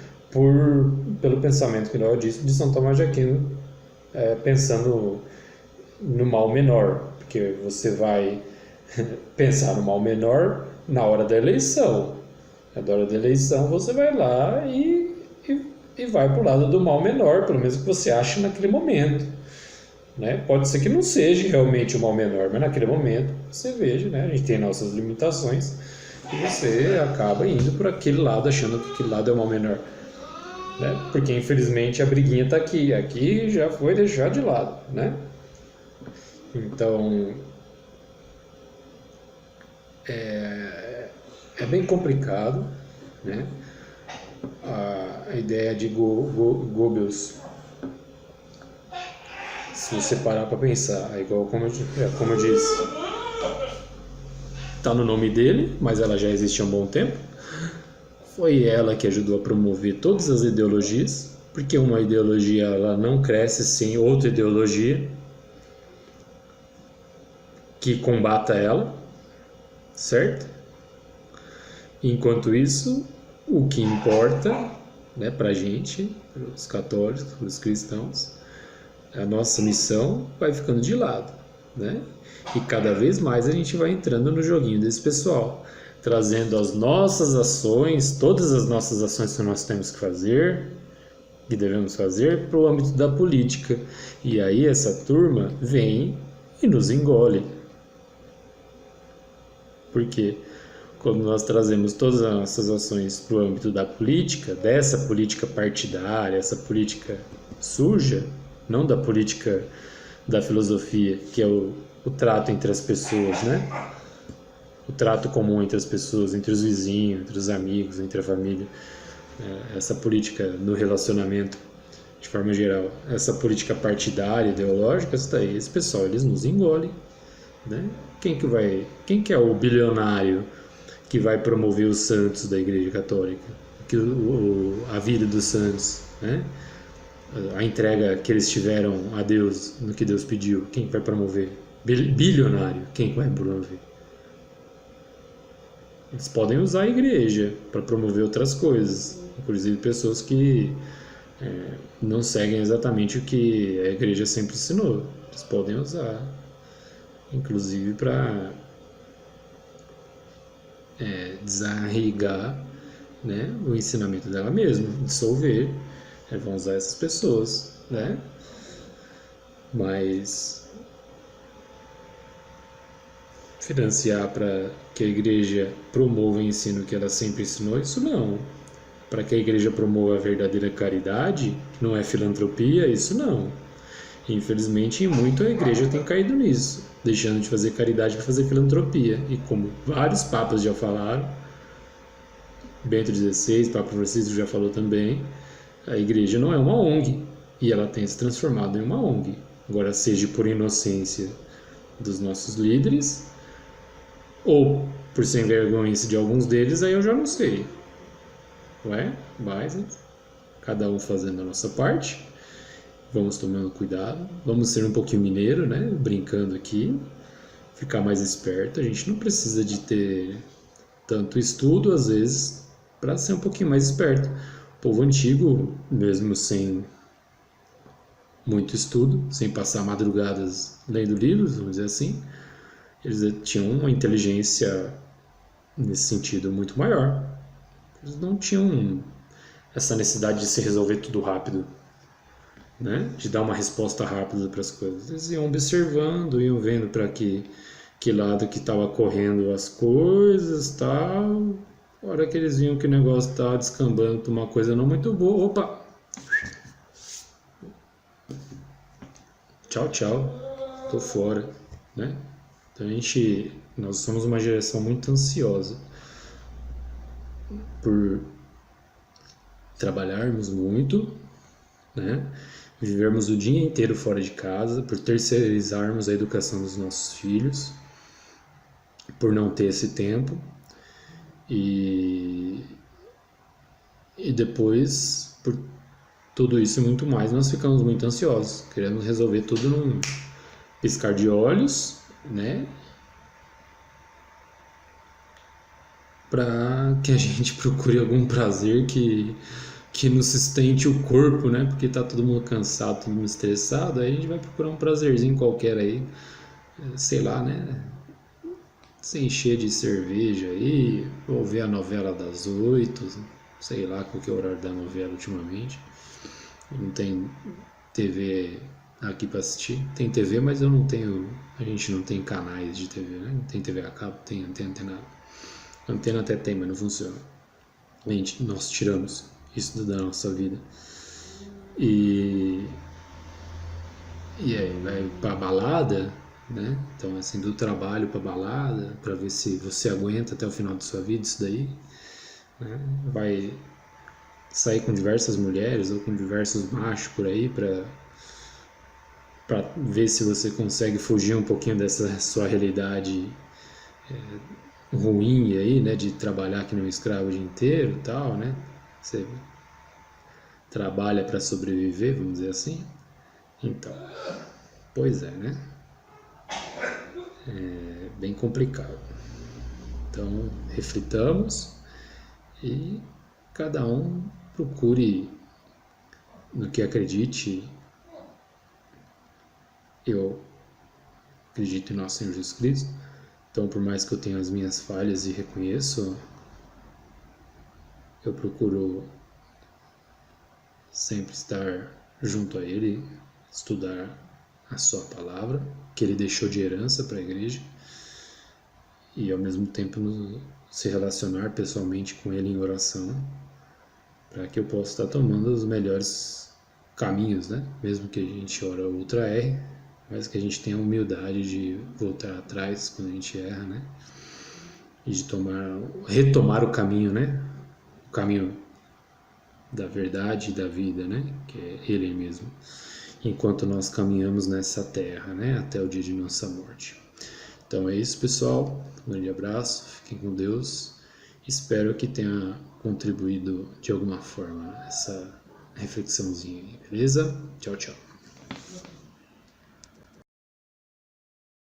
pelo pensamento que eu disse de São Tomás de Aquino, pensando no mal menor, porque você vai pensar no mal menor na hora da eleição. Na hora da eleição você vai lá e vai para o lado do mal menor, pelo menos que você acha naquele momento, né? Pode ser que não seja realmente o mal menor, mas naquele momento você veja, né? A gente tem nossas limitações e você acaba indo por aquele lado, achando que aquele lado é o mal menor, né? Porque infelizmente a briguinha está aqui já foi deixado de lado, né? Então é bem complicado, né? a ideia de Goebbels. Se você parar para pensar, é igual como eu disse, tá no nome dele, mas ela já existe há um bom tempo. Foi ela que ajudou a promover todas as ideologias, porque uma ideologia ela não cresce sem outra ideologia que combata ela, certo? Enquanto isso, o que importa, né, pra gente, os católicos, os cristãos, a nossa missão vai ficando de lado, né? E cada vez mais a gente vai entrando no joguinho desse pessoal, trazendo as nossas ações, todas as nossas ações que nós temos que fazer, que devemos fazer, para o âmbito da política. E aí essa turma vem e nos engole. Por quê? Quando nós trazemos todas as nossas ações para o âmbito da política, dessa política partidária, essa política suja, não da política da filosofia, que é o trato entre as pessoas, né? O trato comum entre as pessoas, entre os vizinhos, entre os amigos, entre a família. Essa política no relacionamento, de forma geral, essa política partidária, ideológica, esse pessoal, eles nos engolem, né? Quem que é o bilionário que vai promover os santos da Igreja Católica? A vida dos santos, né? A entrega que eles tiveram a Deus, no que Deus pediu, quem vai promover? Bilionário, quem vai promover? Eles podem usar a igreja para promover outras coisas, inclusive pessoas que não seguem exatamente o que a igreja sempre ensinou. Eles podem usar, inclusive para desarraigar, né, o ensinamento dela mesma, dissolver. Vão usar essas pessoas, né? Mas financiar para que a igreja promova o ensino que ela sempre ensinou, isso não. Para que a igreja promova a verdadeira caridade, não é filantropia, isso não. Infelizmente, em muito a igreja tem caído nisso, deixando de fazer caridade para fazer filantropia. E como vários papas já falaram, Bento XVI, Papa Francisco já falou também, a igreja não é uma ONG e ela tem se transformado em uma ONG. Agora, seja por inocência dos nossos líderes ou por sem vergonha de alguns deles, aí eu já não sei. Ué, mas cada um fazendo a nossa parte, vamos tomando cuidado, vamos ser um pouquinho mineiro, né? Brincando aqui, ficar mais esperto. A gente não precisa de ter tanto estudo, às vezes, para ser um pouquinho mais esperto. O povo antigo, mesmo sem muito estudo, sem passar madrugadas lendo livros, vamos dizer assim, eles tinham uma inteligência nesse sentido muito maior. Eles não tinham essa necessidade de se resolver tudo rápido, né? De dar uma resposta rápida para as coisas. Eles iam observando, iam vendo para que lado que estava correndo as coisas, tal. A hora que eles viam que o negócio estava descambando para uma coisa não muito boa, opa! Tchau, tchau, tô fora, né? Então nós somos uma geração muito ansiosa por trabalharmos muito, né? Vivermos o dia inteiro fora de casa, por terceirizarmos a educação dos nossos filhos, por não ter esse tempo e depois, por tudo isso e muito mais, nós ficamos muito ansiosos, querendo resolver tudo num piscar de olhos, né? Para que a gente procure algum prazer que nos sustente o corpo, né? Porque tá todo mundo cansado, todo mundo estressado, aí a gente vai procurar um prazerzinho qualquer aí, sei lá, né? Se encher de cerveja aí, ou ver a novela das 8, sei lá qual que é o horário da novela ultimamente. Não tem TV aqui para assistir. Tem TV, mas eu não tenho. A gente não tem canais de TV, né? Tem TV a cabo, tem antena. Antena até tem, mas não funciona. Nós tiramos isso da nossa vida. E aí vai pra balada, né? Então, assim, do trabalho pra balada, pra ver se você aguenta até o final da sua vida isso daí, né? Vai sair com diversas mulheres ou com diversos machos por aí para ver se você consegue fugir um pouquinho dessa sua realidade ruim aí, né, de trabalhar que nem um escravo o dia inteiro e tal, né? Você trabalha para sobreviver, vamos dizer assim. Então, pois é, né? É bem complicado. Então, reflitamos e cada um procure no que acredite. Eu acredito em nosso Senhor Jesus Cristo. Então, por mais que eu tenha as minhas falhas e reconheço, eu procuro sempre estar junto a Ele, estudar a sua palavra, que Ele deixou de herança para a igreja, e ao mesmo tempo se relacionar pessoalmente com Ele em oração, para que eu possa estar tomando os melhores caminhos, né? Mesmo que a gente ora outra erre, mas que a gente tenha a humildade de voltar atrás quando a gente erra, né? E de retomar o caminho, né? O caminho da verdade e da vida, né? Que é Ele mesmo. Enquanto nós caminhamos nessa terra, né? Até o dia de nossa morte. Então é isso, pessoal. Um grande abraço. Fiquem com Deus. Espero que tenha contribuído de alguma forma essa reflexãozinha aí, beleza? Tchau, tchau.